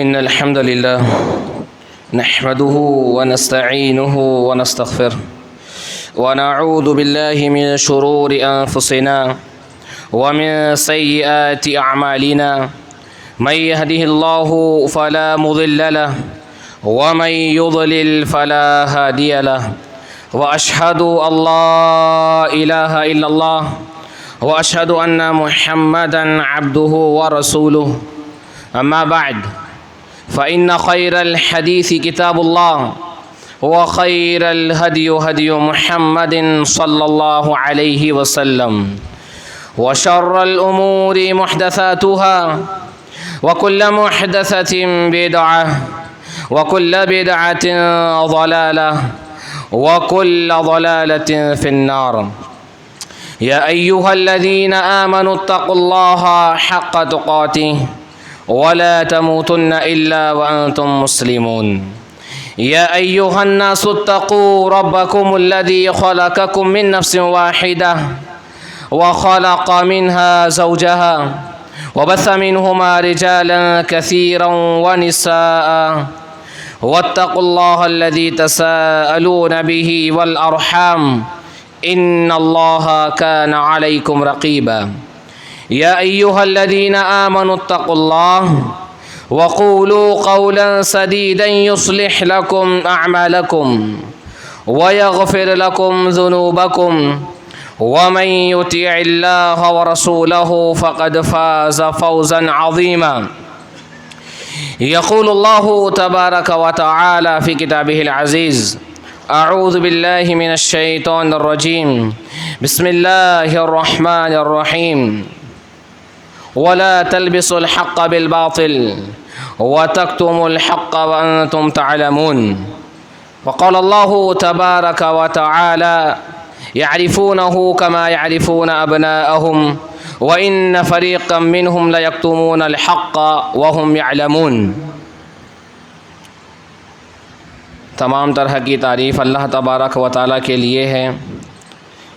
إن الحمد لله نحمده ونستعينه ونستغفره ونعوذ بالله من شرور أنفسنا ومن سيئات أعمالنا من يهده الله فلا مضل له ومن يضلل فلا هادي له وأشهد أن لا إله إلا الله وأشهد أن محمدا عبده ورسوله أما بعد فإن خير الحديث كتاب الله وخير الهدي هدي محمد صلى الله عليه وسلم وشر الأمور محدثاتها وكل محدثة بدعة وكل بدعة ضلالة وكل ضلالة في النار. يا أيها الذين آمنوا اتقوا الله حق تقاته ولا تموتن إلا وأنتم مسلمون. يا أيها الناس اتقوا ربكم الذي خلقكم من نفس واحدة وخلق منها زوجها وبث منهما رجالا كثيرا ونساء واتقوا الله الذي تساءلون به والأرحام إن الله كان عليكم رقيبا. يا أيها الذين آمنوا اتقوا الله وقولوا قولا سديدا يصلح لكم أعمالكم ويغفر لكم ذنوبكم ومن يطع الله ورسوله فقد فاز فوزا عظيما. يقول الله تبارك وتعالى في كتابه العزيز: أعوذ بالله من الشيطان الرجيم بسم الله الرحمن الرحيم ولا تلبسوا الحق بالباطل وتكتموا الحق وأنتم تعلمون. وقال الله تبارك وتعالى: يعرفونه كما يعرفون أبناءهم وإن فريقا منهم ليكتمون الحق وهم يعلمون. تمام طرح کی تعریف اللہ تبارک و تعالیٰ کے لیے ہے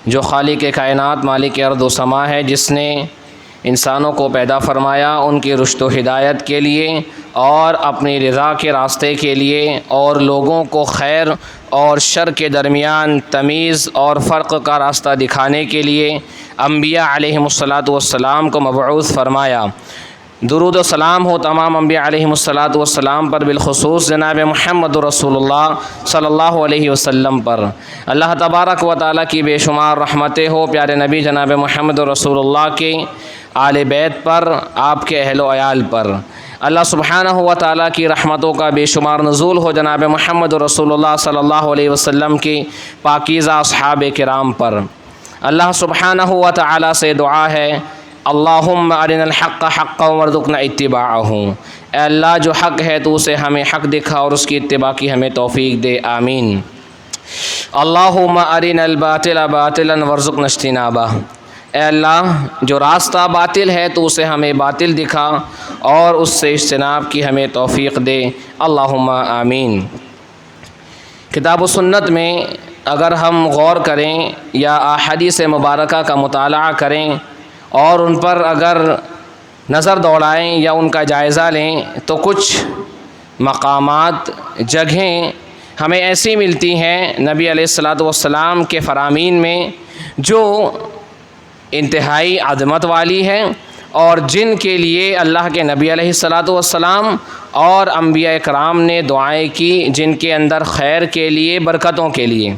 جو خالق کائنات مالک ارض و سما ہے، جس نے انسانوں کو پیدا فرمایا ان کی رشد و ہدایت کے لیے اور اپنی رضا کے راستے کے لیے، اور لوگوں کو خیر اور شر کے درمیان تمیز اور فرق کا راستہ دکھانے کے لیے انبیاء علیہم الصلاۃ والسلام کو مبعوث فرمایا۔ درود و سلام ہو تمام انبیاء علیہم الصلاۃ والسلام پر، بالخصوص جناب محمد رسول اللہ صلی اللہ علیہ وسلم پر۔ اللہ تبارک و تعالیٰ کی بے شمار رحمتیں ہو پیارے نبی جناب محمد رسول اللہ کے آل بیت پر، آپ کے اہل و عیال پر۔ اللہ سبحانہ و تعالیٰ کی رحمتوں کا بے شمار نزول ہو جناب محمد رسول اللہ صلی اللہ علیہ وسلم کی پاکیزہ اصحاب کرام پر۔ اللہ سبحانہ و تعالیٰ سے دعا ہے: اللہم ارنا الحق حقا وارزقنا اتباعہ، اے اللہ جو حق ہے تو اسے ہمیں حق دکھا اور اس کی اتباع کی ہمیں توفیق دے، آمین۔ اللہم ارنا الباطل باطلا وارزقنا اجتنابہ، اے اللہ جو راستہ باطل ہے تو اسے ہمیں باطل دکھا اور اس سے اجتناب کی ہمیں توفیق دے، اللہم آمین۔ کتاب و سنت میں اگر ہم غور کریں یا احادیث مبارکہ کا مطالعہ کریں اور ان پر اگر نظر دوڑائیں یا ان کا جائزہ لیں تو کچھ مقامات، جگہیں ہمیں ایسی ملتی ہیں نبی علیہ الصلاۃ والسلام کے فرامین میں جو انتہائی عظمت والی ہے، اور جن کے لیے اللہ کے نبی علیہ الصلاۃ والسلام اور انبیاء کرام نے دعائیں کی، جن کے اندر خیر کے لیے، برکتوں کے لیے۔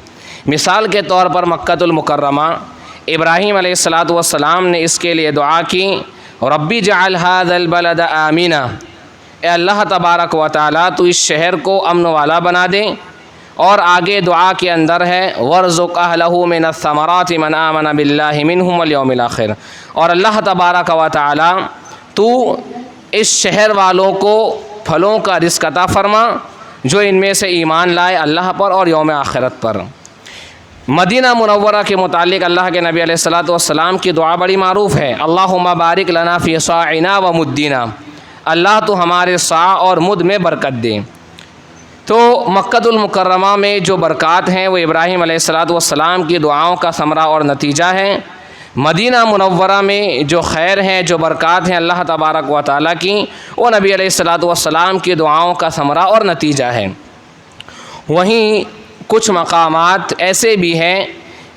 مثال کے طور پر مکۃ المکرمہ، ابراہیم علیہ الصلاۃ والسلام نے اس کے لیے دعا کی: ربی جعل ھذا البلد آمنا، اے اللہ تبارک و تعالیٰ تو اس شہر کو امن والا بنا دے۔ اور آگے دعا کے اندر ہے: وارزق اہلہ من الثمرات من آمن باللہ منہم والیوم الآخر، اور اللہ تبارک و تعالیٰ تو اس شہر والوں کو پھلوں کا رزق عطا فرما جو ان میں سے ایمان لائے اللہ پر اور یوم آخرت پر۔ مدینہ منورہ کے متعلق اللہ کے نبی علیہ الصلاۃ والسلام کی دعا بڑی معروف ہے: اللہم بارک لنا فی صاعنا و مدنا، اللہ تو ہمارے صاع اور مد میں برکت دے۔ تو مکۃ المکرمہ میں جو برکات ہیں وہ ابراہیم علیہ الصلاۃ والسلام کی دعاؤں کا ثمرہ اور نتیجہ ہے۔ مدینہ منورہ میں جو خیر ہیں، جو برکات ہیں اللہ تبارک و تعالیٰ کی، وہ نبی علیہ الصلوۃ والسلام کی دعاؤں کا ثمرہ اور نتیجہ ہے۔ وہیں کچھ مقامات ایسے بھی ہیں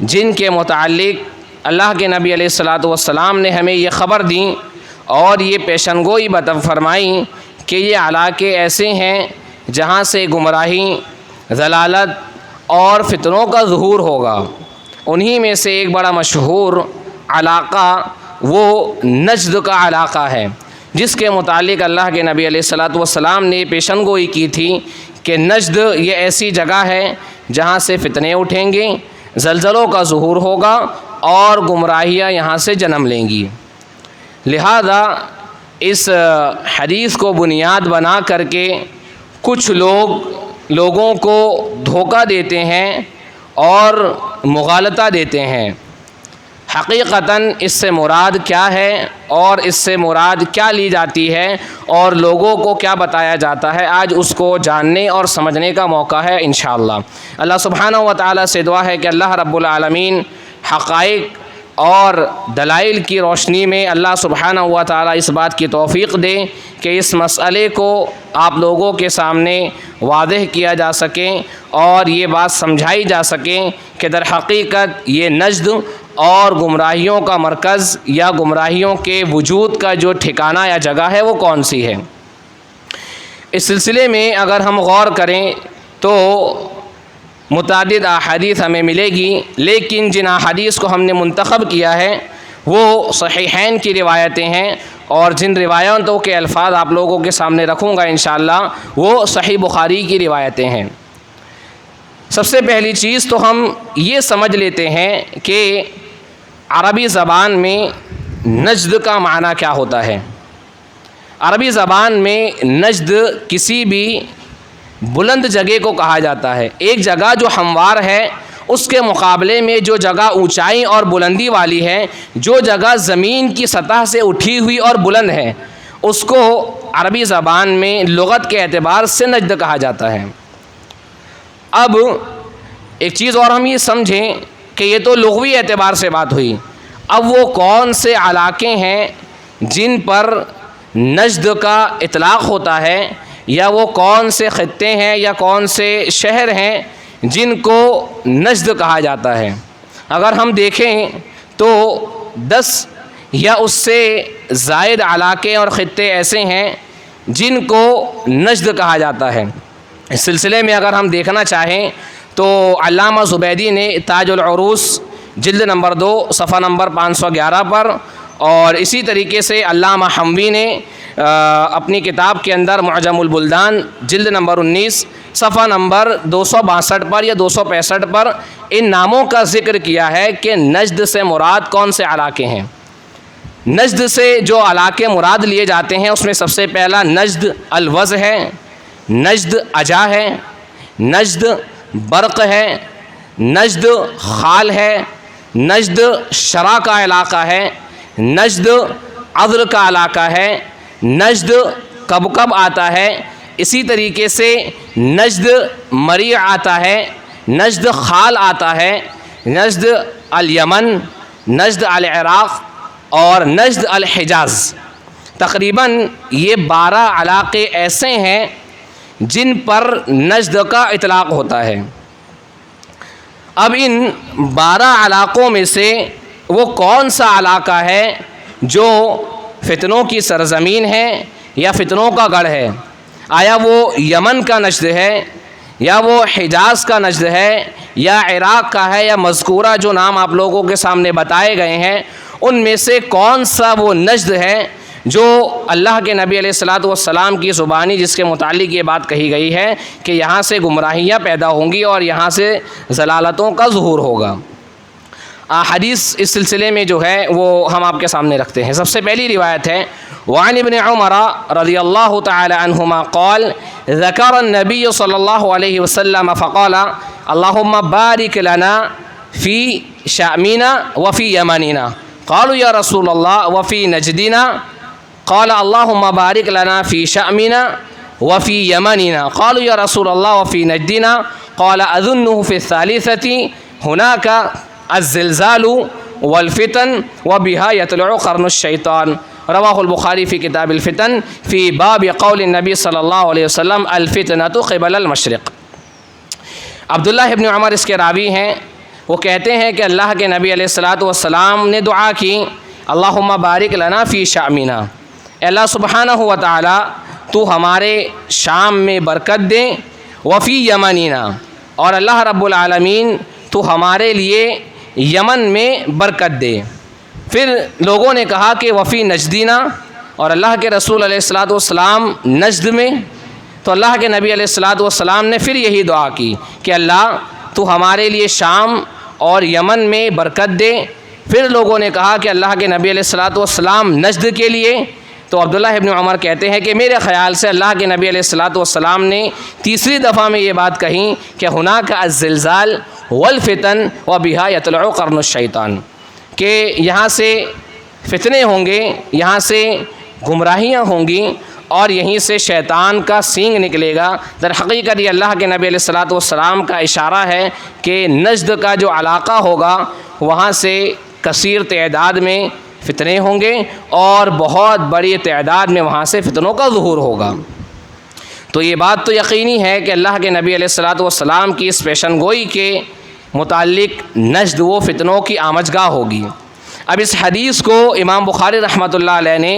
جن کے متعلق اللہ کے نبی علیہ الصلوۃ والسلام نے ہمیں یہ خبر دی اور یہ پیشن گوئی فرمائی کہ یہ علاقے ایسے ہیں جہاں سے گمراہی، ضلالت اور فتنوں کا ظہور ہوگا۔ انہی میں سے ایک بڑا مشہور علاقہ وہ نجد کا علاقہ ہے، جس کے متعلق اللہ کے نبی علیہ الصلوۃ والسلام نے پیشن گوئی کی تھی کہ نجد یہ ایسی جگہ ہے جہاں سے فتنے اٹھیں گے، زلزلوں کا ظہور ہوگا اور گمراہیاں یہاں سے جنم لیں گی۔ لہذا اس حدیث کو بنیاد بنا کر کے کچھ لوگوں کو دھوکہ دیتے ہیں اور مغالطہ دیتے ہیں۔ حقیقتاً اس سے مراد کیا ہے اور اس سے مراد کیا لی جاتی ہے اور لوگوں کو کیا بتایا جاتا ہے، آج اس کو جاننے اور سمجھنے کا موقع ہے انشاءاللہ۔ اللہ سبحانہ و تعالیٰ سے دعا ہے کہ اللہ رب العالمین حقائق اور دلائل کی روشنی میں اللہ سبحانہ و تعالیٰ اس بات کی توفیق دے کہ اس مسئلے کو آپ لوگوں کے سامنے واضح کیا جا سکے اور یہ بات سمجھائی جا سکے کہ در حقیقت یہ نجد اور گمراہیوں کا مرکز یا گمراہیوں کے وجود کا جو ٹھکانہ یا جگہ ہے وہ کون سی ہے۔ اس سلسلے میں اگر ہم غور کریں تو متعدد احادیث ہمیں ملے گی، لیکن جن احادیث کو ہم نے منتخب کیا ہے وہ صحیحین کی روایتیں ہیں اور جن روایتوں کے الفاظ آپ لوگوں کے سامنے رکھوں گا انشاءاللہ وہ صحیح بخاری کی روایتیں ہیں۔ سب سے پہلی چیز تو ہم یہ سمجھ لیتے ہیں کہ عربی زبان میں نجد کا معنی کیا ہوتا ہے۔ عربی زبان میں نجد کسی بھی بلند جگہ کو کہا جاتا ہے۔ ایک جگہ جو ہموار ہے اس کے مقابلے میں جو جگہ اونچائی اور بلندی والی ہے، جو جگہ زمین کی سطح سے اٹھی ہوئی اور بلند ہے، اس کو عربی زبان میں لغت کے اعتبار سے نجد کہا جاتا ہے۔ اب ایک چیز اور ہم یہ سمجھیں کہ یہ تو لغوی اعتبار سے بات ہوئی، اب وہ کون سے علاقے ہیں جن پر نجد کا اطلاق ہوتا ہے، یا وہ کون سے خطے ہیں یا کون سے شہر ہیں جن کو نجد کہا جاتا ہے۔ اگر ہم دیکھیں تو 10 یا اس سے زائد علاقے اور خطے ایسے ہیں جن کو نجد کہا جاتا ہے۔ اس سلسلے میں اگر ہم دیکھنا چاہیں تو علامہ زبیدی نے تاج العروس جلد نمبر 2 صفحہ نمبر 511 پر، اور اسی طریقے سے علامہ حموی نے اپنی کتاب کے اندر معجم البلدان جلد نمبر 19 صفحہ نمبر 262 پر یا 265 پر ان ناموں کا ذکر کیا ہے کہ نجد سے مراد کون سے علاقے ہیں۔ نجد سے جو علاقے مراد لیے جاتے ہیں اس میں سب سے پہلا نجد الوز ہے، نجد عجا ہے، نجد برق ہے، نجد خال ہے، نجد شرا کا علاقہ ہے، نجد عذر کا علاقہ ہے، نجد کبکب آتا ہے، اسی طریقے سے نجد مریع آتا ہے، نجد خال آتا ہے، نجد الیمن، نجد العراق اور نجد الحجاز۔ تقریباً یہ 12 علاقے ایسے ہیں جن پر نجد کا اطلاق ہوتا ہے۔ اب ان 12 علاقوں میں سے وہ کون سا علاقہ ہے جو فتنوں کی سرزمین ہے یا فتنوں کا گڑھ ہے؟ آیا وہ یمن کا نجد ہے یا وہ حجاز کا نجد ہے یا عراق کا ہے، یا مذکورہ جو نام آپ لوگوں کے سامنے بتائے گئے ہیں ان میں سے کون سا وہ نجد ہے جو اللہ کے نبی علیہ الصلوۃ والسلام کی زبانی جس کے متعلق یہ بات کہی گئی ہے کہ یہاں سے گمراہیاں پیدا ہوں گی اور یہاں سے ضلالتوں کا ظہور ہوگا۔ حدیث اس سلسلے میں جو ہے وہ ہم آپ کے سامنے رکھتے ہیں۔ سب سے پہلی روایت ہے وعن ابن عمر رضی اللہ تعالی عنہما قال ذکر النبی صلی اللہ علیہ وسلم فقال اللہم بارک لنا فی شامنا وفی یمننا قالوا یا رسول اللہ وفی نجدنا قال اللہم بارک لنا فی شامنا وفی یمننا قالوا یا رسول اللہ وفی نجدنا قال اظنه فی الثالثة هناك الزلزال والفتن وبها يطلع قرن الشيطان رواہ البخاری فی کتاب الفتن فی باب قول النبی صلی اللہ علیہ وسلم الفتنة قبل المشرق۔ عبداللہ ابن عمر اس کے راوی ہیں، وہ کہتے ہیں کہ اللہ کے نبی علیہ الصلاۃ والسلام نے دعا کی اللہم بارک لنا فی شامنا، اے اللہ سبحانہ و تعالی تو ہمارے شام میں برکت دے، وفی یمنینا، اور اللہ رب العالمین تو ہمارے لیے یمن میں برکت دے۔ پھر لوگوں نے کہا کہ وفی نجدینا، اور اللہ کے رسول علیہ الصلاۃ والسلام نجد میں، تو اللہ کے نبی علیہ الصلاۃ والسلام نے پھر یہی دعا کی کہ اللہ تو ہمارے لیے شام اور یمن میں برکت دے۔ پھر لوگوں نے کہا کہ اللہ کے نبی علیہ الصلاۃ والسلام نجد کے لیے، تو عبداللہ ابن عمر کہتے ہیں کہ میرے خیال سے اللہ کے نبی علیہ الصلاۃ والسلام نے تیسری دفعہ میں یہ بات کہی کہ ہناک الزلزال والفتن وبها يطلع قرن الشیطان، کہ یہاں سے فتنے ہوں گے، یہاں سے گمراہیاں ہوں گی، اور یہیں سے شیطان کا سینگ نکلے گا۔ در حقیقت یہ اللہ کے نبی علیہ الصلاۃ والسلام کا اشارہ ہے کہ نجد کا جو علاقہ ہوگا وہاں سے کثیر تعداد میں فتنے ہوں گے، اور بہت بڑی تعداد میں وہاں سے فتنوں کا ظہور ہوگا۔ تو یہ بات تو یقینی ہے کہ اللہ کے نبی علیہ الصلاۃ والسلام کی اس پیشن گوئی کے متعلق نجد و فتنوں کی آمجگاہ ہوگی۔ اب اس حدیث کو امام بخاری رحمۃ اللہ علیہ نے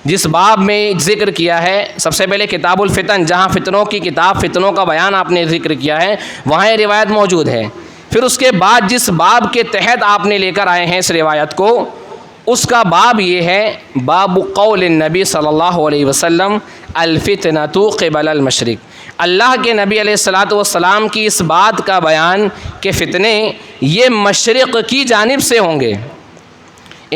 جس باب میں ذکر کیا ہے، سب سے پہلے کتاب الفتن، جہاں فتنوں کی کتاب، فتنوں کا بیان آپ نے ذکر کیا ہے، وہاں یہ روایت موجود ہے۔ پھر اس کے بعد جس باب کے تحت آپ نے لے کر آئے ہیں اس روایت کو، اس کا باب یہ ہے باب قول النبی صلی اللہ علیہ وسلم الفتنة قبل المشرق۔ اللہ کے نبی علیہ الصلاۃ والسلام کی اس بات کا بیان کہ فتنے یہ مشرق کی جانب سے ہوں گے۔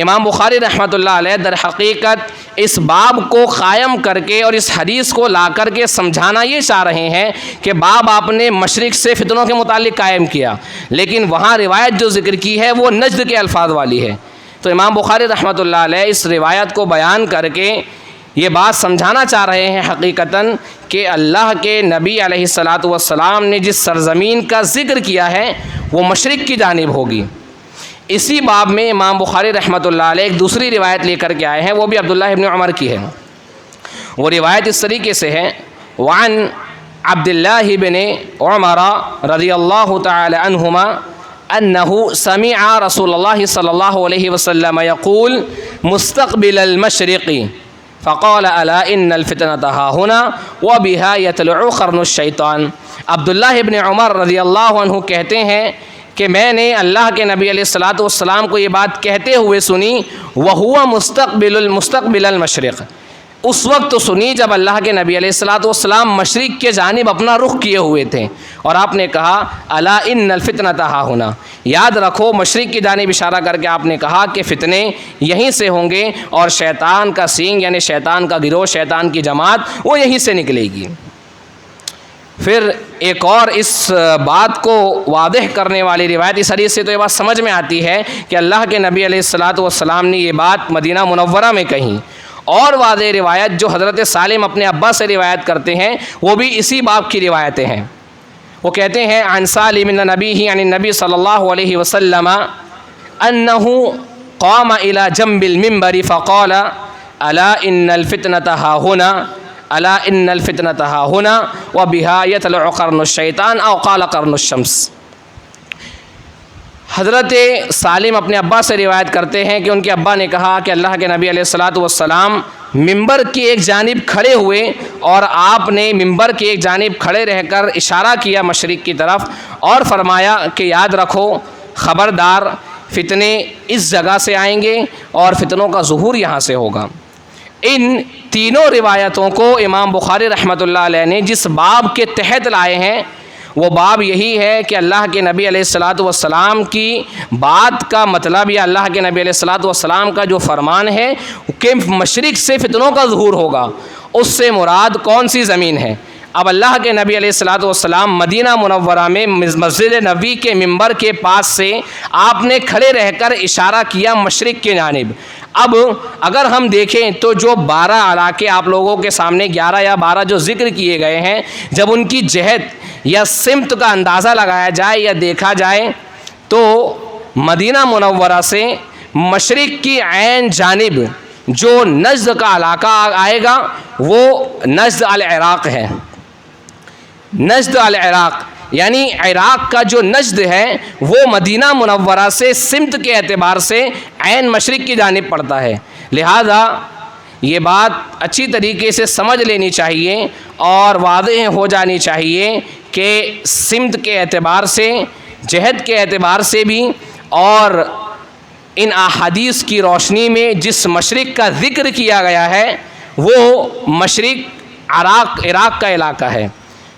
امام بخاری رحمۃ اللہ علیہ در حقیقت اس باب کو قائم کر کے اور اس حدیث کو لا کر کے سمجھانا یہ چاہ رہے ہیں کہ باب آپ نے مشرق سے فتنوں کے متعلق قائم کیا، لیکن وہاں روایت جو ذکر کی ہے وہ نجد کے الفاظ والی ہے۔ تو امام بخاری رحمۃ اللہ علیہ اس روایت کو بیان کر کے یہ بات سمجھانا چاہ رہے ہیں حقیقتاً کہ اللہ کے نبی علیہ الصلاۃ والسلام نے جس سرزمین کا ذکر کیا ہے وہ مشرق کی جانب ہوگی۔ اسی باب میں امام بخاری رحمۃ اللہ علیہ ایک دوسری روایت لے کر کے آئے ہیں، وہ بھی عبداللہ ابن عمر کی ہے۔ وہ روایت اس طریقے سے ہے، وعن عبداللہ بن عمر رضی اللہ تعالی عنہما انہ سمع رسول اللہ صلی اللہ علیہ وسلم یقول مستقبل المشرق فقال الا ان الفتنة ها هنا وبها يطلع قرن الشیطان۔ عبداللہ ابن عمر رضی اللہ عنہ کہتے ہیں کہ میں نے اللہ کے نبی علیہ الصلاۃ والسلام کو یہ بات کہتے ہوئے سنی، وہو مستقبل المشرق، اس وقت سنی جب اللہ کے نبی علیہ الصلاۃ والسلام مشرق کے جانب اپنا رخ کیے ہوئے تھے، اور آپ نے کہا الا ان الفتنة ها هنا، یاد رکھو مشرق کی جانب اشارہ کر کے آپ نے کہا کہ فتنے یہیں سے ہوں گے، اور شیطان کا سینگ یعنی شیطان کا گروہ، شیطان کی جماعت وہ یہیں سے نکلے گی۔ پھر ایک اور اس بات کو واضح کرنے والی روایت، اس حدیث سے تو یہ بات سمجھ میں آتی ہے کہ اللہ کے نبی علیہ الصلاۃ والسلام نے یہ بات مدینہ منورہ میں کہی۔ اور واضح روایت جو حضرت سالم اپنے ابا سے روایت کرتے ہیں وہ بھی اسی باب کی روایتیں ہیں۔ وہ کہتے ہیں عن سالم من نبیہ عن النبی صلی اللہ علیہ وسلم انہ قام الى جنب المنبر فقال الا ان الفتنة ها هنا الا ان الفتنة ها هنا وبها يطلع قرن الشیطان او قال قرن الشمس۔ حضرت سالم اپنے ابا سے روایت کرتے ہیں کہ ان کے ابا نے کہا کہ اللہ کے نبی علیہ الصلاۃ والسلام منبر کی ایک جانب کھڑے ہوئے، اور آپ نے منبر کی ایک جانب کھڑے رہ کر اشارہ کیا مشرق کی طرف، اور فرمایا کہ یاد رکھو خبردار فتنے اس جگہ سے آئیں گے اور فتنوں کا ظہور یہاں سے ہوگا۔ ان تینوں روایتوں کو امام بخاری رحمۃ اللہ علیہ نے جس باب کے تحت لائے ہیں وہ باب یہی ہے کہ اللہ کے نبی علیہ الصلاۃ والسلام کی بات کا مطلب یا اللہ کے نبی علیہ الصلاۃ والسلام کا جو فرمان ہے کہ مشرق سے فتنوں کا ظہور ہوگا، اس سے مراد کون سی زمین ہے؟ اب اللہ کے نبی علیہ الصلاۃ والسلام مدینہ منورہ میں مسجد نبوی کے منبر کے پاس سے آپ نے کھڑے رہ کر اشارہ کیا مشرق کی جانب۔ اب اگر ہم دیکھیں تو جو 12 علاقے آپ لوگوں کے سامنے 11 یا 12 جو ذکر کیے گئے ہیں، جب ان کی جہت یا سمت کا اندازہ لگایا جائے یا دیکھا جائے تو مدینہ منورہ سے مشرق کی عین جانب جو نجد کا علاقہ آئے گا وہ نجد العراق ہے. نجد العراق یعنی عراق کا جو نجد ہے وہ مدینہ منورہ سے سمت کے اعتبار سے عین مشرق کی جانب پڑتا ہے. لہذا یہ بات اچھی طریقے سے سمجھ لینی چاہیے اور واضح ہو جانی چاہیے کہ سمت کے اعتبار سے، جہت کے اعتبار سے بھی، اور ان احادیث کی روشنی میں جس مشرق کا ذکر کیا گیا ہے وہ مشرق عراق کا علاقہ ہے،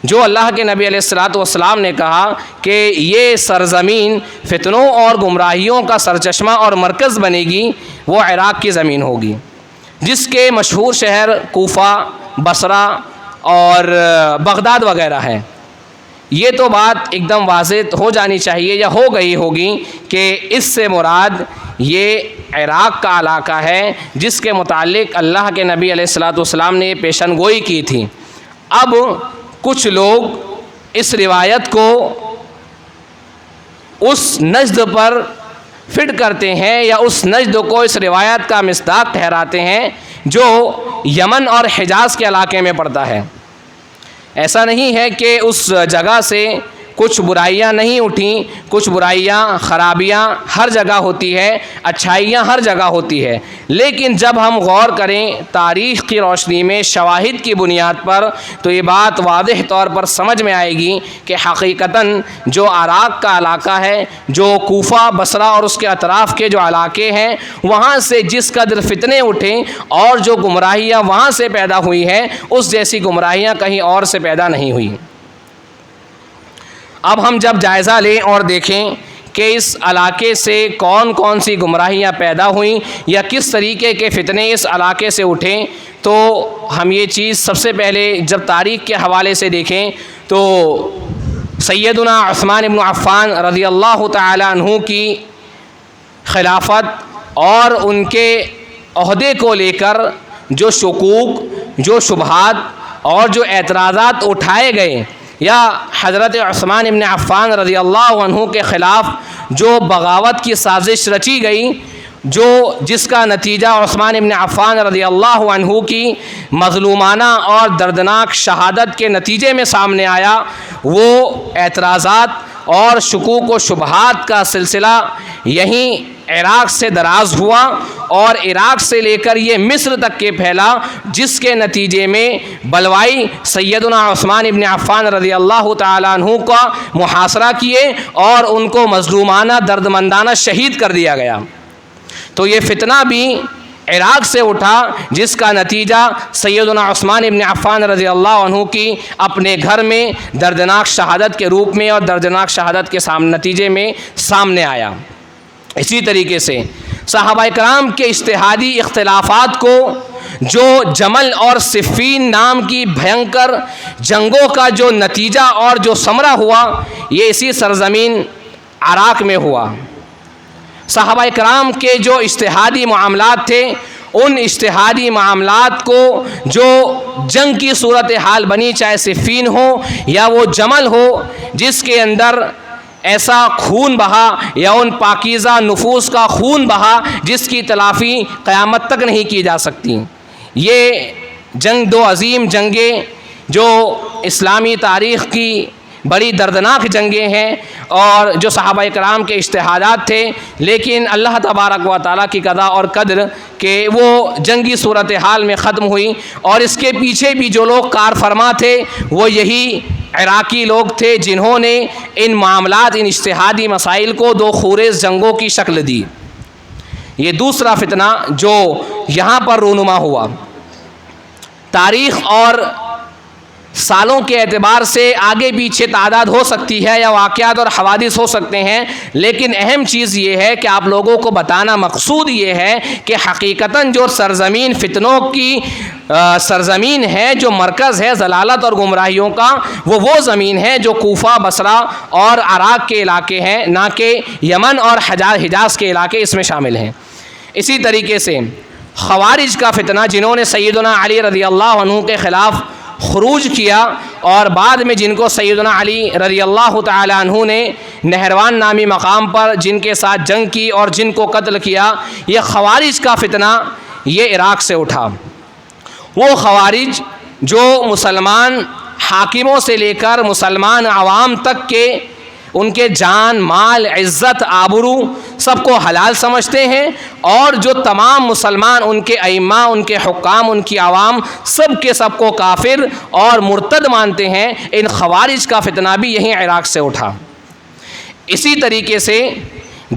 جو اللہ کے نبی علیہ الصلاۃ والسلام نے کہا کہ یہ سرزمین فتنوں اور گمراہیوں کا سرچشمہ اور مرکز بنے گی، وہ عراق کی زمین ہوگی، جس کے مشہور شہر کوفہ، بصرہ اور بغداد وغیرہ ہیں. یہ تو بات ایک دم واضح ہو جانی چاہیے یا ہو گئی ہوگی کہ اس سے مراد یہ عراق کا علاقہ ہے جس کے متعلق اللہ کے نبی علیہ الصلاۃ والسلام نے پیشن گوئی کی تھی. اب کچھ لوگ اس روایت کو اس نجد پر فٹ کرتے ہیں یا اس نجد کو اس روایت کا مصداق ٹھہراتے ہیں جو یمن اور حجاز کے علاقے میں پڑتا ہے. ایسا نہیں ہے کہ اس جگہ سے کچھ برائیاں نہیں اٹھیں، کچھ برائیاں، خرابیاں ہر جگہ ہوتی ہے، اچھائیاں ہر جگہ ہوتی ہے، لیکن جب ہم غور کریں تاریخ کی روشنی میں شواہد کی بنیاد پر تو یہ بات واضح طور پر سمجھ میں آئے گی کہ حقیقتاً جو عراق کا علاقہ ہے، جو کوفہ، بصرہ اور اس کے اطراف کے جو علاقے ہیں، وہاں سے جس قدر فتنے اٹھیں اور جو گمراہیاں وہاں سے پیدا ہوئی ہیں اس جیسی گمراہیاں کہیں اور سے پیدا نہیں ہوئی. اب ہم جب جائزہ لیں اور دیکھیں کہ اس علاقے سے کون کون سی گمراہیاں پیدا ہوئیں یا کس طریقے کے فتنے اس علاقے سے اٹھیں، تو ہم یہ چیز سب سے پہلے جب تاریخ کے حوالے سے دیکھیں تو سیدنا عثمان بن عفان رضی اللہ تعالی عنہ کی خلافت اور ان کے عہدے کو لے کر جو شکوک، جو شبہات اور جو اعتراضات اٹھائے گئے، یا حضرت عثمان بن عفان رضی اللہ عنہ کے خلاف جو بغاوت کی سازش رچی گئی، جس کا نتیجہ عثمان بن عفان رضی اللہ عنہ کی مظلومانہ اور دردناک شہادت کے نتیجے میں سامنے آیا، وہ اعتراضات اور شکوک و شبہات کا سلسلہ یہیں عراق سے دراز ہوا اور عراق سے لے کر یہ مصر تک کے پھیلا، جس کے نتیجے میں بلوائی سیدنا عثمان بن عفان رضی اللہ تعالیٰ عنہ کا محاصرہ کیے اور ان کو مظلومانہ دردمندانہ شہید کر دیا گیا. تو یہ فتنہ بھی عراق سے اٹھا، جس کا نتیجہ سیدنا عثمان بن عفان رضی اللہ عنہ کی اپنے گھر میں دردناک شہادت کے روپ میں اور دردناک شہادت کے نتیجے میں سامنے آیا. اسی طریقے سے صحابہ کرام کے اجتہادی اختلافات کو جو جمل اور صفین نام کی بھینکر جنگوں کا جو نتیجہ اور جو ثمرہ ہوا، یہ اسی سرزمین عراق میں ہوا. صحابہ کرام کے جو اجتہادی معاملات تھے، ان اجتہادی معاملات کو جو جنگ کی صورتحال بنی، چاہے صفین ہو یا وہ جمل ہو، جس کے اندر ایسا خون بہا یا ان پاکیزہ نفوس کا خون بہا جس کی تلافی قیامت تک نہیں کی جا سکتی. یہ جنگ دو عظیم جنگیں جو اسلامی تاریخ کی بڑی دردناک جنگیں ہیں اور جو صحابہ کرام کے اجتہادات تھے، لیکن اللہ تبارک و تعالیٰ کی قضا اور قدر کہ وہ جنگی صورتحال میں ختم ہوئی. اور اس کے پیچھے بھی جو لوگ کار فرما تھے وہ یہی عراقی لوگ تھے جنہوں نے ان معاملات، ان اجتہادی مسائل کو دو خورز جنگوں کی شکل دی. یہ دوسرا فتنہ جو یہاں پر رونما ہوا. تاریخ اور سالوں کے اعتبار سے آگے پیچھے تعداد ہو سکتی ہے یا واقعات اور حوادث ہو سکتے ہیں، لیکن اہم چیز یہ ہے کہ آپ لوگوں کو بتانا مقصود یہ ہے کہ حقیقتاً جو سرزمین فتنوں کی سرزمین ہے، جو مرکز ہے ضلالت اور گمراہیوں کا، وہ زمین ہے جو کوفہ، بصرہ اور عراق کے علاقے ہیں، نہ کہ یمن اور حجاز کے علاقے اس میں شامل ہیں. اسی طریقے سے خوارج کا فتنہ، جنہوں نے سیدنا علی رضی اللہ عنہ کے خلاف خروج کیا، اور بعد میں جن کو سیدنا علی رضی اللہ تعالی عنہ نے نہروان نامی مقام پر جن کے ساتھ جنگ کی اور جن کو قتل کیا، یہ خوارج کا فتنہ یہ عراق سے اٹھا۔ وہ خوارج جو مسلمان حاکموں سے لے کر مسلمان عوام تک کے ان کے جان، مال، عزت، آبرو سب کو حلال سمجھتے ہیں، اور جو تمام مسلمان ان کے ائمہ، ان کے حکام، ان کی عوام سب کے سب کو کافر اور مرتد مانتے ہیں۔ ان خوارج کا فتنہ بھی یہیں عراق سے اٹھا۔ اسی طریقے سے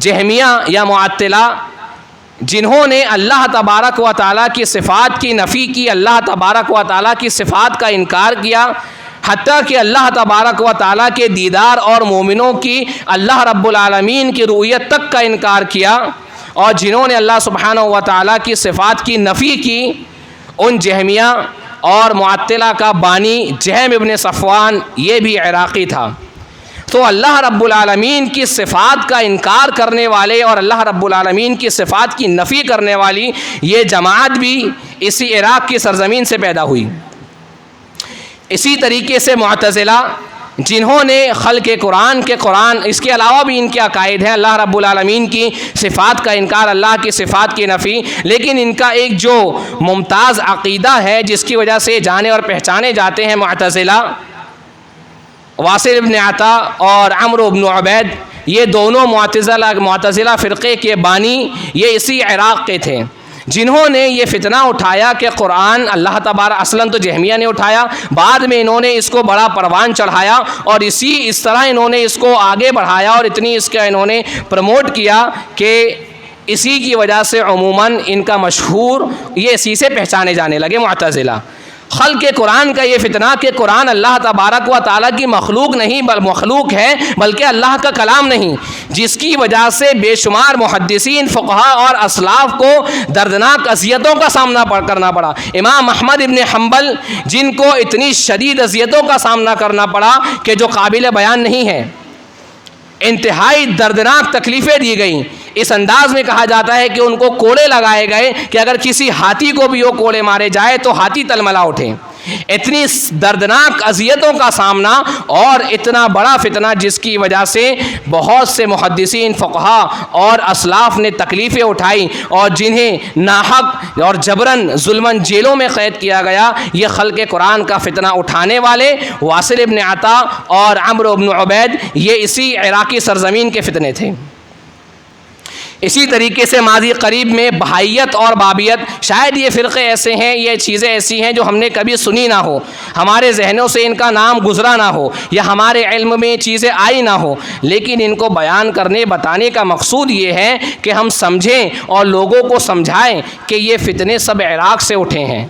جہمیہ یا معطلہ، جنہوں نے اللہ تبارک و تعالیٰ کی صفات کی نفی کی، اللہ تبارک و تعالیٰ کی صفات کا انکار کیا، حتیٰ کہ اللہ تبارک و تعالیٰ کے دیدار اور مومنوں کی اللہ رب العالمین کی رؤیت تک کا انکار کیا، اور جنہوں نے اللہ سبحانہ و تعالیٰ کی صفات کی نفی کی، ان جہمیہ اور معطلہ کا بانی جہم ابن صفوان یہ بھی عراقی تھا۔ تو اللہ رب العالمین کی صفات کا انکار کرنے والے اور اللہ رب العالمین کی صفات کی نفی کرنے والی یہ جماعت بھی اسی عراق کی سرزمین سے پیدا ہوئی۔ اسی طریقے سے معتزلہ، جنہوں نے خلق قرآن کے قرآن، اس کے علاوہ بھی ان کے عقائد ہیں اللہ رب العالمین کی صفات کا انکار، اللہ کی صفات کی نفی، لیکن ان کا ایک جو ممتاز عقیدہ ہے جس کی وجہ سے جانے اور پہچانے جاتے ہیں معتزلہ، واصل ابن عطا اور عمرو بن عبید، یہ دونوں معتزلہ فرقے کے بانی یہ اسی عراق کے تھے، جنہوں نے یہ فتنہ اٹھایا کہ قرآن اللہ تبارک، اصلاً تو جہمیہ نے اٹھایا، بعد میں انہوں نے اس کو بڑا پروان چڑھایا، اور اس طرح انہوں نے اس کو آگے بڑھایا اور اتنی اس کا انہوں نے پروموٹ کیا کہ اسی کی وجہ سے عموماً ان کا مشہور یہ اسی سے پہچانے جانے لگے معتزلہ۔ خلق قرآن کا یہ فتنہ کہ قرآن اللہ تبارک و تعالیٰ کی مخلوق نہیں، مخلوق ہے بلکہ اللہ کا کلام نہیں، جس کی وجہ سے بے شمار محدثین، فقہاء اور اسلاف کو دردناک اذیتوں کا سامنا کرنا پڑا۔ امام احمد ابن حنبل، جن کو اتنی شدید اذیتوں کا سامنا کرنا پڑا کہ جو قابل بیان نہیں ہے، انتہائی دردناک تکلیفیں دی گئیں۔ اس انداز میں کہا جاتا ہے کہ ان کو کوڑے لگائے گئے کہ اگر کسی ہاتھی کو بھی وہ کوڑے مارے جائے تو ہاتھی تلملا اٹھے۔ اتنی دردناک اذیتوں کا سامنا اور اتنا بڑا فتنہ جس کی وجہ سے بہت سے محدثین، فقہاء اور اسلاف نے تکلیفیں اٹھائی اور جنہیں ناحق اور جبراً ظلماً جیلوں میں قید کیا گیا، یہ خلق قرآن کا فتنہ اٹھانے والے واصل ابن عطا اور عمرو بن عبید یہ اسی عراقی سرزمین کے فتنے تھے۔ اسی طریقے سے ماضی قریب میں بہائیت اور بابیت، شاید یہ فرقے ایسے ہیں، یہ چیزیں ایسی ہیں جو ہم نے کبھی سنی نہ ہو، ہمارے ذہنوں سے ان کا نام گزرا نہ ہو یا ہمارے علم میں چیزیں آئی نہ ہو، لیکن ان کو بیان کرنے بتانے کا مقصود یہ ہے کہ ہم سمجھیں اور لوگوں کو سمجھائیں کہ یہ فتنے سب عراق سے اٹھے ہیں۔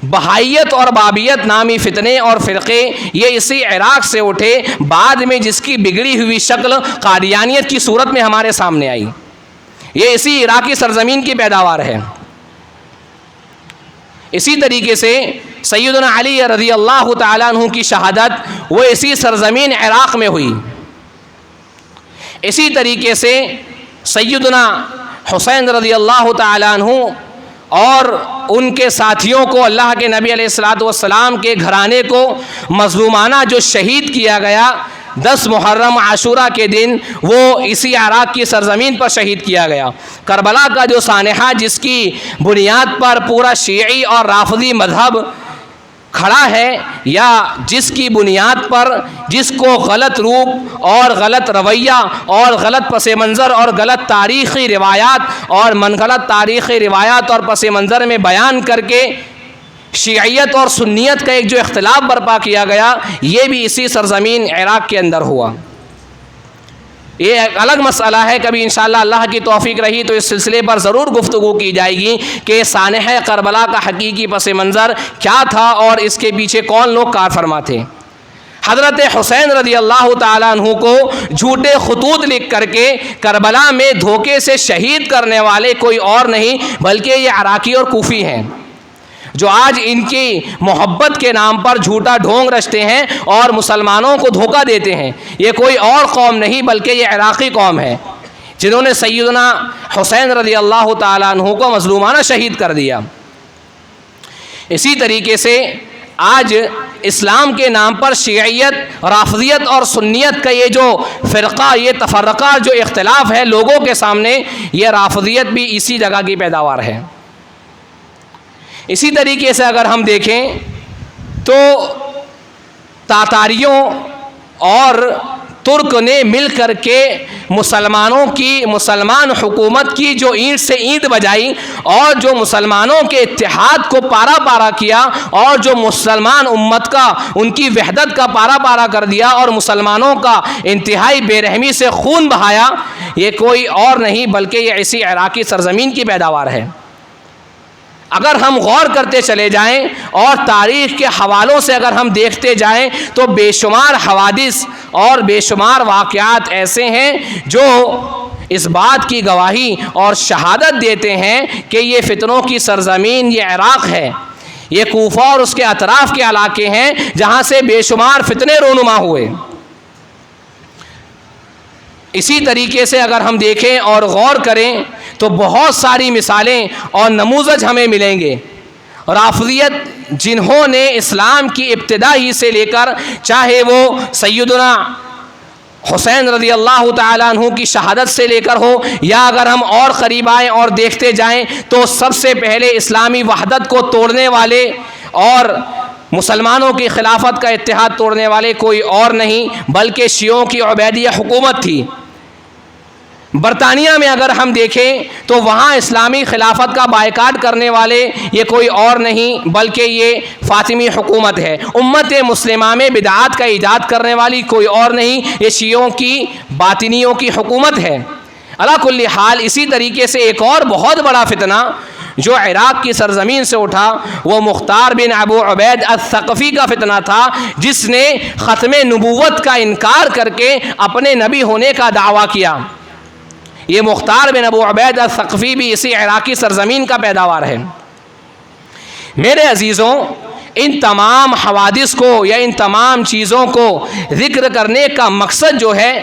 بہائیت اور بابیت نامی فتنے اور فرقے یہ اسی عراق سے اٹھے، بعد میں جس کی بگڑی ہوئی شکل قادیانیت کی صورت میں ہمارے سامنے آئی، یہ اسی عراقی سرزمین کی پیداوار ہے۔ اسی طریقے سے سیدنا علی رضی اللہ تعالیٰ عنہ کی شہادت وہ اسی سرزمین عراق میں ہوئی۔ اسی طریقے سے سیدنا حسین رضی اللہ تعالیٰ عنہ اور ان کے ساتھیوں کو، اللہ کے نبی علیہ الصلوۃ والسلام کے گھرانے کو مظلومانہ جو شہید کیا گیا 10 محرم عاشورہ کے دن، وہ اسی عراق کی سرزمین پر شہید کیا گیا۔ کربلا کا جو سانحہ جس کی بنیاد پر پورا شیعی اور رافضی مذہب کھڑا ہے، یا جس کی بنیاد پر جس کو غلط روپ اور غلط رویہ اور غلط پس منظر اور غلط تاریخی روایات اور غلط تاریخی روایات اور پس منظر میں بیان کر کے شیعیت اور سنیت کا ایک جو اختلاف برپا کیا گیا، یہ بھی اسی سرزمین عراق کے اندر ہوا۔ یہ ایک الگ مسئلہ ہے، کبھی انشاءاللہ اللہ کی توفیق رہی تو اس سلسلے پر ضرور گفتگو کی جائے گی کہ سانحہ کربلا کا حقیقی پس منظر کیا تھا اور اس کے پیچھے کون لوگ کار فرما تھے۔ حضرت حسین رضی اللہ تعالیٰ عنہ کو جھوٹے خطوط لکھ کر کے کربلا میں دھوکے سے شہید کرنے والے کوئی اور نہیں بلکہ یہ عراقی اور کوفی ہیں، جو آج ان کی محبت کے نام پر جھوٹا ڈھونگ رچتے ہیں اور مسلمانوں کو دھوکہ دیتے ہیں۔ یہ کوئی اور قوم نہیں بلکہ یہ عراقی قوم ہے، جنہوں نے سیدنا حسین رضی اللہ تعالیٰ عنہ کو مظلومانہ شہید کر دیا۔ اسی طریقے سے آج اسلام کے نام پر شیعیت، رافضیت اور سنیت کا یہ جو فرقہ، یہ تفرقہ، جو اختلاف ہے لوگوں کے سامنے، یہ رافضیت بھی اسی جگہ کی پیداوار ہے۔ اسی طریقے سے اگر ہم دیکھیں تو تاتاریوں اور ترک نے مل کر کے مسلمان حکومت کی جو اینٹ سے اینٹ بجائی اور جو مسلمانوں کے اتحاد کو پارا پارا کیا اور جو مسلمان امت کا، ان کی وحدت کا پارا پارا کر دیا اور مسلمانوں کا انتہائی بے رحمی سے خون بہایا، یہ کوئی اور نہیں بلکہ یہ اسی عراقی سرزمین کی پیداوار ہے۔ اگر ہم غور کرتے چلے جائیں اور تاریخ کے حوالوں سے اگر ہم دیکھتے جائیں تو بے شمار حوادث اور بے شمار واقعات ایسے ہیں جو اس بات کی گواہی اور شہادت دیتے ہیں کہ یہ فتنوں کی سرزمین یہ عراق ہے، یہ کوفہ اور اس کے اطراف کے علاقے ہیں جہاں سے بے شمار فتنے رونما ہوئے۔ اسی طریقے سے اگر ہم دیکھیں اور غور کریں تو بہت ساری مثالیں اور نموذج ہمیں ملیں گے۔ رافضیت جنہوں نے اسلام کی ابتدا ہی سے لے کر، چاہے وہ سیدنا حسین رضی اللہ تعالیٰ عنہ کی شہادت سے لے کر ہو، یا اگر ہم اور قریب آئیں اور دیکھتے جائیں تو سب سے پہلے اسلامی وحدت کو توڑنے والے اور مسلمانوں کی خلافت کا اتحاد توڑنے والے کوئی اور نہیں بلکہ شیعوں کی عبیدیہ حکومت تھی۔ برطانیہ میں اگر ہم دیکھیں تو وہاں اسلامی خلافت کا بائیکاٹ کرنے والے یہ کوئی اور نہیں بلکہ یہ فاطمی حکومت ہے۔ امت مسلمہ میں بدعات کا ایجاد کرنے والی کوئی اور نہیں، یہ شیعوں کی باطنیوں کی حکومت ہے۔ علی کل حال اسی طریقے سے ایک اور بہت بڑا فتنہ جو عراق کی سرزمین سے اٹھا وہ مختار بن ابو عبید الثقفی کا فتنہ تھا، جس نے ختم نبوت کا انکار کر کے اپنے نبی ہونے کا دعویٰ کیا۔ یہ مختار بن ابو عبید الثقفی بھی اسی عراقی سرزمین کا پیداوار ہے۔ میرے عزیزوں، ان تمام حوادث کو یا ان تمام چیزوں کو ذکر کرنے کا مقصد جو ہے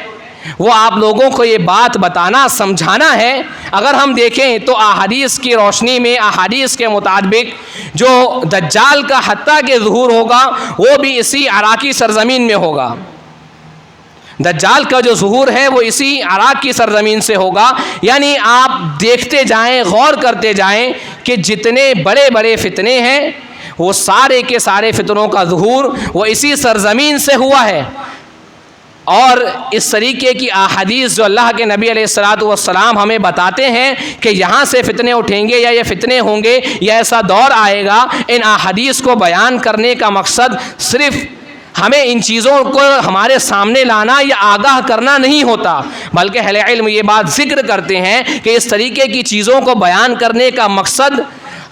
وہ آپ لوگوں کو یہ بات بتانا، سمجھانا ہے۔ اگر ہم دیکھیں تو احادیث کی روشنی میں، احادیث کے مطابق جو دجال کا حتیٰ کہ ظہور ہوگا وہ بھی اسی عراقی سرزمین میں ہوگا۔ دجال کا جو ظہور ہے وہ اسی عراق کی سرزمین سے ہوگا۔ یعنی آپ دیکھتے جائیں، غور کرتے جائیں کہ جتنے بڑے بڑے فتنے ہیں وہ سارے کے سارے فتنوں کا ظہور وہ اسی سرزمین سے ہوا ہے۔ اور اس طریقے کی احادیث جو اللہ کے نبی علیہ الصلوۃ والسلام ہمیں بتاتے ہیں کہ یہاں سے فتنے اٹھیں گے یا یہ فتنے ہوں گے یا ایسا دور آئے گا، ان احادیث کو بیان کرنے کا مقصد صرف ہمیں ان چیزوں کو ہمارے سامنے لانا یا آگاہ کرنا نہیں ہوتا بلکہ اہل علم یہ بات ذکر کرتے ہیں کہ اس طریقے کی چیزوں کو بیان کرنے کا مقصد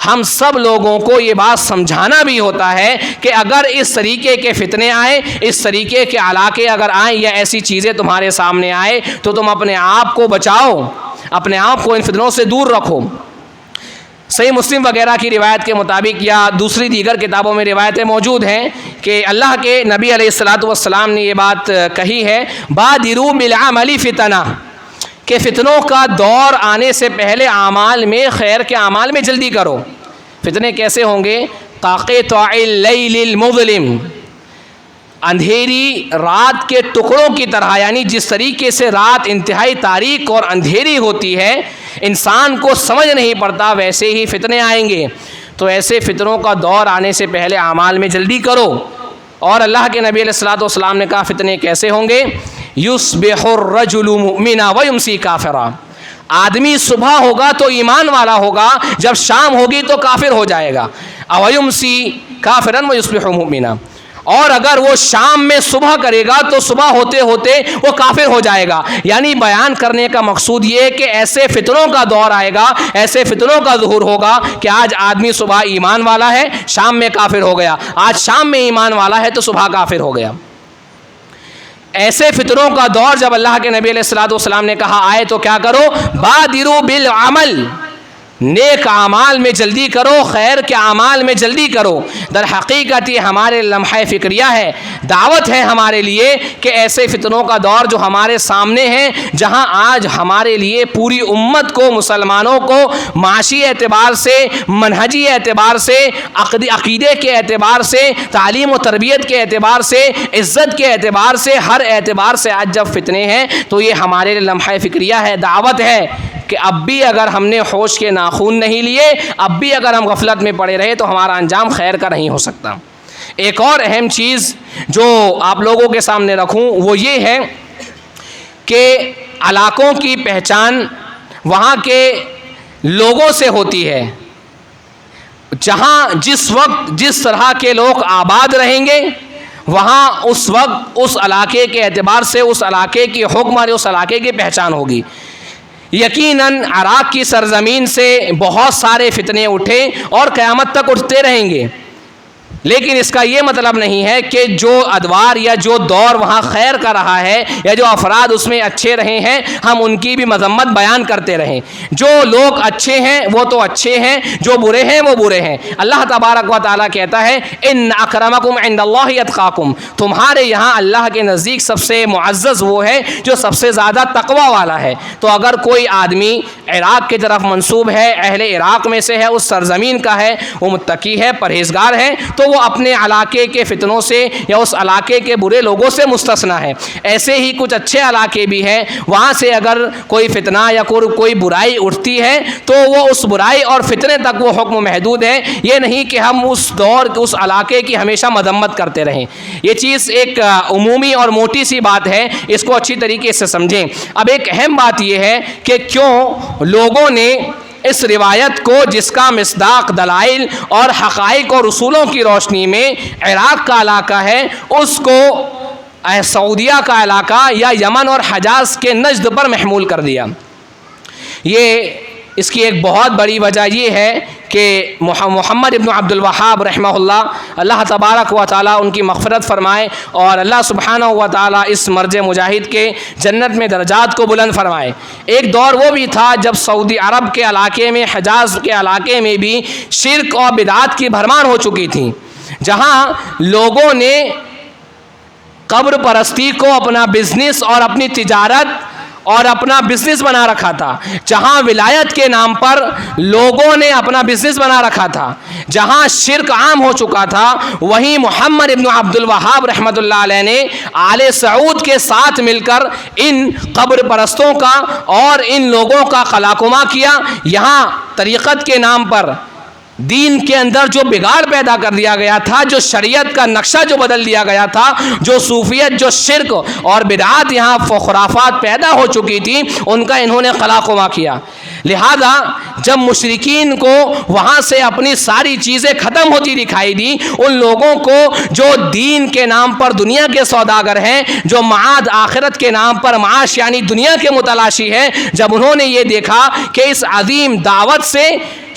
ہم سب لوگوں کو یہ بات سمجھانا بھی ہوتا ہے کہ اگر اس طریقے کے فتنے آئیں، اس طریقے کے علاقے اگر آئیں یا ایسی چیزیں تمہارے سامنے آئے تو تم اپنے آپ کو بچاؤ، اپنے آپ کو ان فتنوں سے دور رکھو۔ صحیح مسلم وغیرہ کی روایت کے مطابق یا دوسری دیگر کتابوں میں روایتیں موجود ہیں کہ اللہ کے نبی علیہ الصلوۃ والسلام نے یہ بات کہی ہے، بادروا بالعمل فتنہ، کہ فتنوں کا دور آنے سے پہلے اعمال میں، خیر کے اعمال میں جلدی کرو۔ فتنے کیسے ہوں گے؟ کاقطع اللیل المظلم، اندھیری رات کے ٹکڑوں کی طرح، یعنی جس طریقے سے رات انتہائی تاریک اور اندھیری ہوتی ہے، انسان کو سمجھ نہیں پڑتا، ویسے ہی فتنے آئیں گے۔ تو ایسے فتنوں کا دور آنے سے پہلے اعمال میں جلدی کرو۔ اور اللہ کے نبی علیہ الصلوۃ والسلام نے کہا فتنے کیسے ہوں گے؟ یصبح الرجل مؤمنا ویمسی کافرا، آدمی صبح ہوگا تو ایمان والا ہوگا، جب شام ہوگی تو کافر ہو جائے گا۔ ویمسی کافرا ویصبح مؤمنا، اور اگر وہ شام میں صبح کرے گا تو صبح ہوتے ہوتے وہ کافر ہو جائے گا۔ یعنی بیان کرنے کا مقصود یہ ہے کہ ایسے فتنوں کا دور آئے گا، ایسے فتنوں کا ظہور ہوگا کہ آج آدمی صبح ایمان والا ہے، شام میں کافر ہو گیا، آج شام میں ایمان والا ہے تو صبح کافر ہو گیا۔ ایسے فتنوں کا دور جب اللہ کے نبی علیہ الصلوۃ والسلام نے کہا آئے تو کیا کرو؟ بادروا بالعمل، نیک اعمال میں جلدی کرو، خیر کے اعمال میں جلدی کرو۔ در حقیقت یہ ہمارے لمحہ فکریہ ہے، دعوت ہے ہمارے لیے کہ ایسے فتنوں کا دور جو ہمارے سامنے ہیں، جہاں آج ہمارے لیے پوری امت کو، مسلمانوں کو معاشی اعتبار سے، منہجی اعتبار سے، عقیدے کے اعتبار سے، تعلیم و تربیت کے اعتبار سے، عزت کے اعتبار سے، ہر اعتبار سے آج جب فتنے ہیں تو یہ ہمارے لیے لمحہ فکریہ ہے، دعوت ہے کہ اب بھی اگر ہم نے ہوش کے ناخون نہیں لیے، اب بھی اگر ہم غفلت میں پڑے رہے تو ہمارا انجام خیر کا نہیں ہو سکتا۔ ایک اور اہم چیز جو آپ لوگوں کے سامنے رکھوں وہ یہ ہے کہ علاقوں کی پہچان وہاں کے لوگوں سے ہوتی ہے۔ جہاں جس وقت جس طرح کے لوگ آباد رہیں گے، وہاں اس وقت اس علاقے کے اعتبار سے اس علاقے کی حکم اور اس علاقے کی پہچان ہوگی۔ یقیناً عراق کی سرزمین سے بہت سارے فتنے اٹھے اور قیامت تک اٹھتے رہیں گے، لیکن اس کا یہ مطلب نہیں ہے کہ جو ادوار یا جو دور وہاں خیر کا رہا ہے یا جو افراد اس میں اچھے رہے ہیں ہم ان کی بھی مذمت بیان کرتے رہیں۔ جو لوگ اچھے ہیں وہ تو اچھے ہیں، جو برے ہیں وہ برے ہیں۔ اللہ تبارک و تعالیٰ کہتا ہے ان اکرمکم عند اللہ اتقاکم، تمہارے یہاں اللہ کے نزدیک سب سے معزز وہ ہے جو سب سے زیادہ تقوی والا ہے۔ تو اگر کوئی آدمی عراق کی طرف منسوب ہے، اہل عراق میں سے ہے، اس سرزمین کا ہے، وہ متقی ہے، پرہیزگار ہے، تو وہ اپنے علاقے کے فتنوں سے یا اس علاقے کے برے لوگوں سے مستثنا ہے۔ ایسے ہی کچھ اچھے علاقے بھی ہیں، وہاں سے اگر کوئی فتنہ یا کوئی برائی اٹھتی ہے تو وہ اس برائی اور فتنے تک وہ حکم محدود ہے، یہ نہیں کہ ہم اس دور اس علاقے کی ہمیشہ مذمت کرتے رہیں۔ یہ چیز ایک عمومی اور موٹی سی بات ہے، اس کو اچھی طریقے سے سمجھیں۔ اب ایک اہم بات یہ ہے کہ کیوں لوگوں نے اس روایت کو، جس کا مصداق دلائل اور حقائق اور اصولوں کی روشنی میں عراق کا علاقہ ہے، اس کو سعودیہ کا علاقہ یا یمن اور حجاز کے نجد پر محمول کر دیا۔ اس کی ایک بہت بڑی وجہ یہ ہے کہ محمد ابن عبد الوہاب رحمہ اللہ تبارک و تعالیٰ ان کی مغفرت فرمائے اور اللہ سبحانہ و تعالیٰ اس مرج مجاہد کے جنت میں درجات کو بلند فرمائے۔ ایک دور وہ بھی تھا جب سعودی عرب کے علاقے میں، حجاز کے علاقے میں بھی شرک اور بدعات کی بھرمار ہو چکی تھی، جہاں لوگوں نے قبر پرستی کو اپنا بزنس اور اپنی تجارت اور اپنا بزنس بنا رکھا تھا، جہاں ولایت کے نام پر لوگوں نے اپنا بزنس بنا رکھا تھا، جہاں شرک عام ہو چکا تھا، وہیں محمد ابن عبد الوہاب رحمۃ اللہ علیہ نے آل سعود کے ساتھ مل کر ان قبر پرستوں کا اور ان لوگوں کا قلاقمہ کیا۔ یہاں طریقت کے نام پر دین کے اندر جو بگاڑ پیدا کر دیا گیا تھا، جو شریعت کا نقشہ جو بدل دیا گیا تھا، جو صوفیت، جو شرک اور بدعات یہاں خرافات پیدا ہو چکی تھی، ان کا انہوں نے قلاقمہ کیا۔ لہذا جب مشرکین کو وہاں سے اپنی ساری چیزیں ختم ہوتی دکھائی دی، ان لوگوں کو جو دین کے نام پر دنیا کے سوداگر ہیں، جو معاد آخرت کے نام پر معاش یعنی دنیا کے متلاشی ہیں، جب انہوں نے یہ دیکھا کہ اس عظیم دعوت سے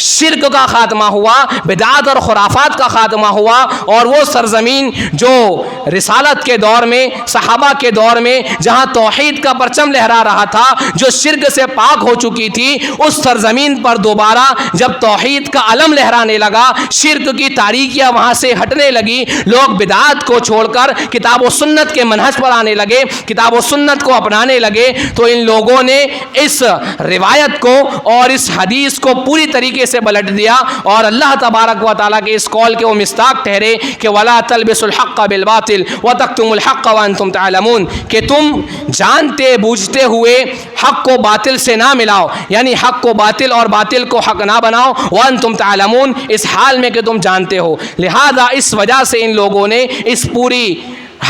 شرک کا خاتمہ ہوا، بدعات اور خرافات کا خاتمہ ہوا، اور وہ سرزمین جو رسالت کے دور میں، صحابہ کے دور میں جہاں توحید کا پرچم لہرا رہا تھا، جو شرک سے پاک ہو چکی تھی، اس سرزمین پر دوبارہ جب توحید کا علم لہرانے لگا، شرک کی تاریکیاں وہاں سے ہٹنے لگی، لوگ بدعات کو چھوڑ کر کتاب و سنت کے منہج پر آنے لگے، کتاب و سنت کو اپنانے لگے، تو ان لوگوں نے اس روایت کو اور اس حدیث کو پوری طریقے سے پلٹ دیا، اور اللہ تبارک و تعالیٰ کے اس قول کے وہ مصداق ٹھہرے کہ وَلَا تَلْبِسُوا الْحَقَّ بِالْبَاطِلِ وَتَكْتُمُوا الْحَقَّ وَأَنْتُمْ تَعْلَمُونَ، کہ تم جانتے بوجھتے ہوئے حق کو باطل سے نہ ملاؤ، یعنی حق کو باطل اور باطل کو حق نہ بناؤ، وَأَنْتُمْ تَعْلَمُونَ، اس حال میں کہ تم جانتے ہو۔ لہذا اس وجہ سے ان لوگوں نے اس پوری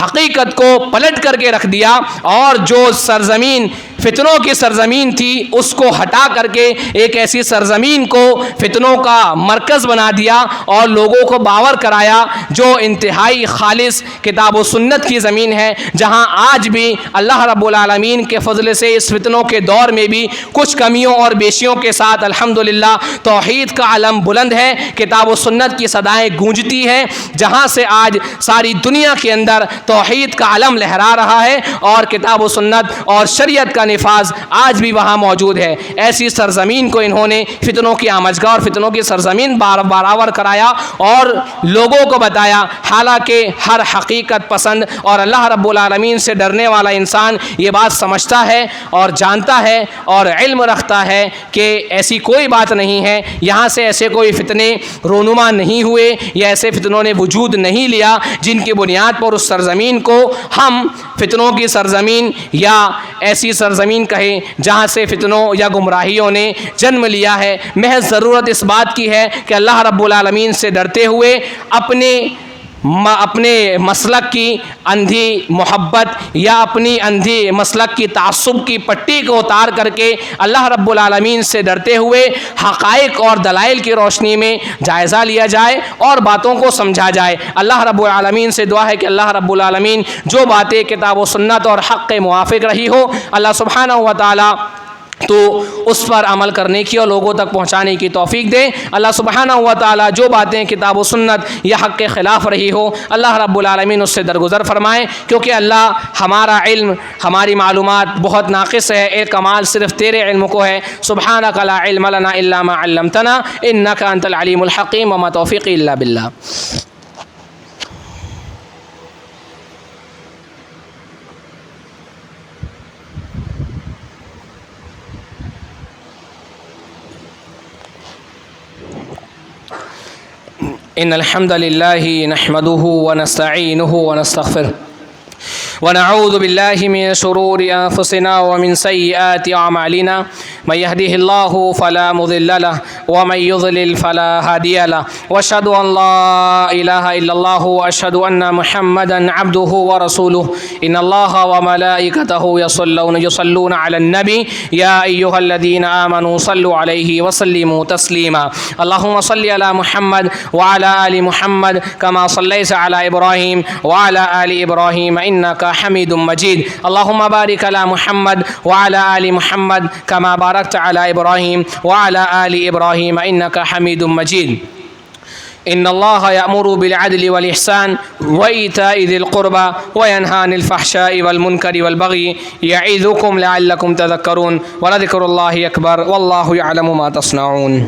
حقیقت کو پلٹ کر کے رکھ دیا، اور جو سرزمین فتنوں کی سرزمین تھی اس کو ہٹا کر کے ایک ایسی سرزمین کو فتنوں کا مرکز بنا دیا، اور لوگوں کو باور کرایا جو انتہائی خالص کتاب و سنت کی زمین ہے، جہاں آج بھی اللہ رب العالمین کے فضل سے اس فتنوں کے دور میں بھی کچھ کمیوں اور بیشیوں کے ساتھ الحمدللہ توحید کا علم بلند ہے، کتاب و سنت کی صدائیں گونجتی ہیں، جہاں سے آج ساری دنیا کے اندر توحید کا علم لہرا رہا ہے، اور کتاب و سنت اور شریعت کا نفاذ آج بھی وہاں موجود ہے۔ ایسی سرزمین کو انہوں نے فتنوں کی آمجگاہ اور فتنوں کی سرزمین برابر کرایا اور لوگوں کو بتایا، حالانکہ ہر حقیقت پسند اور اللہ رب العالمین سے ڈرنے والا انسان یہ بات سمجھتا ہے اور جانتا ہے اور علم رکھتا ہے کہ ایسی کوئی بات نہیں ہے، یہاں سے ایسے کوئی فتنے رونما نہیں ہوئے یا ایسے فتنوں نے وجود نہیں لیا جن کی بنیاد پر اس سرزمین کو ہم فتنوں کی سرزمین یا ایسی سرزمین کہیں جہاں سے فتنوں یا گمراہیوں نے جنم لیا ہے۔ محض ضرورت اس بات کی ہے کہ اللہ رب العالمین سے ڈرتے ہوئے اپنے مسلک کی اندھی محبت یا اپنی اندھی مسلک کی تعصب کی پٹی کو اتار کر کے اللہ رب العالمین سے ڈرتے ہوئے حقائق اور دلائل کی روشنی میں جائزہ لیا جائے اور باتوں کو سمجھا جائے۔ اللہ رب العالمین سے دعا ہے کہ اللہ رب العالمین جو باتیں کتاب و سنت اور حق کے موافق رہی ہو، اللہ سبحانہ و تعالی تو اس پر عمل کرنے کی اور لوگوں تک پہنچانے کی توفیق دے۔ اللہ سبحانہ و تعالی جو باتیں کتاب و سنت یا حق کے خلاف رہی ہو، اللہ رب العالمین اس سے درگزر فرمائے، کیونکہ اللہ ہمارا علم، ہماری معلومات بہت ناقص ہے، ایک کمال صرف تیرے علم کو ہے۔ سبحانک لا علم لنا الا ما علمتنا انک انت العلیم الحکیم وما توفیقی الا باللہ۔ ان الحمد للہ نحمده ونستعینه ونستغفره ونعوذ باللہ من شرور انفسنا ومن سیئات اعمالنا من يهده الله فلا مضل له ومن يضلل فلا هادي له واشهد ان لا اله الا الله واشهد ان محمدا عبده ورسوله ان الله وملائكته يصلون على النبي يا ايها الذين امنوا صلوا عليه وسلموا تسليما اللهم صل على محمد وعلى ال محمد كما صليت على ابراهيم وعلى ال ابراهيم انك حميد مجيد اللهم بارك على محمد وعلى ال محمد كما باركت على ابراهيم وعلى ال ابراهيم انك حميد مجيد ان الله يأمر بالعدل والإحسان وإيتاء ذي القربى وينهى عن الفحشاء والمنكر والبغي يعظكم لعلكم تذكرون ولذكر الله أكبر والله يعلم ما تصنعون۔